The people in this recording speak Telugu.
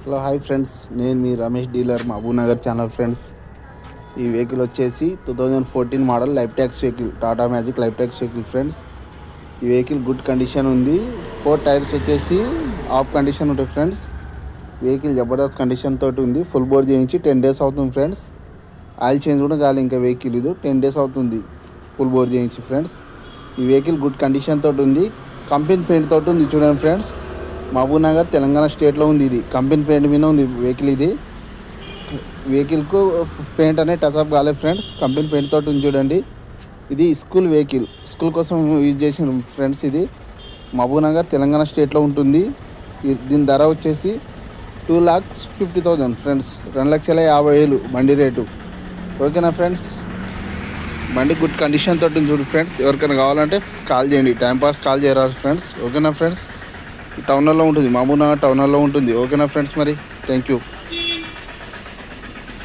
హలో హాయ్ ఫ్రెండ్స్, నేను మీ Ramesh dealer Mahabubnagar channel. Friends, ఈ వెహికల్ వచ్చేసి 2014 model life tax vehicle, Tata magic life tax vehicle. Friends, ఈ వెహికల్ గుడ్ కండిషన్ ఉంది. 4 టైర్స్ వచ్చేసి ఆఫ్ కండిషన్ ఉంటాయి. ఫ్రెండ్స్, వెహికల్ జబర్దస్త్ కండిషన్ తోటి ఉంది. ఫుల్ బోర్ చేయించి 10 డేస్ అవుతుంది. ఫ్రెండ్స్, ఆయిల్ చేంజ్ కూడా కాదు ఇంకా వెహికల్ ఇది 10 డేస్ అవుతుంది ఫుల్ బోర్ చేయించి. ఫ్రెండ్స్, ఈ వెహికల్ గుడ్ కండిషన్ తోటి ఉంది. కంపెనీ పెయింట్ తోటి ఉంది. చూడండి ఫ్రెండ్స్, మహబూబ్నగర్ తెలంగాణ స్టేట్లో ఉంది. ఇది కంపెనీ పెయింట్ మీద ఉంది వెహికల్. ఇది వెహికల్కు పెయింట్ అనేది టచ్అప్ కాలేదు. ఫ్రెండ్స్, కంపెనీ పెయింట్ తోటి ఉంది. చూడండి, ఇది స్కూల్ వెహికల్, స్కూల్ కోసం యూజ్ చేసిన. ఫ్రెండ్స్, ఇది మహబూబ్నగర్ తెలంగాణ స్టేట్లో ఉంటుంది. దీని ధర వచ్చేసి 2,50,000. ఫ్రెండ్స్, 2,50,000 బండి రేటు. ఓకేనా ఫ్రెండ్స్, బండి గుడ్ కండిషన్ తోటి చూడు. ఫ్రెండ్స్, ఎవరికైనా కావాలంటే కాల్ చేయండి, టైంపాస్ కాల్ చేయరాదు. ఫ్రెండ్స్, ఓకేనా ఫ్రెండ్స్, టౌన్లో ఉంటుంది, మహబూబ్నగర్ టౌన్లో ఉంటుంది. ఓకేనా ఫ్రెండ్స్, మరి థ్యాంక్ యూ.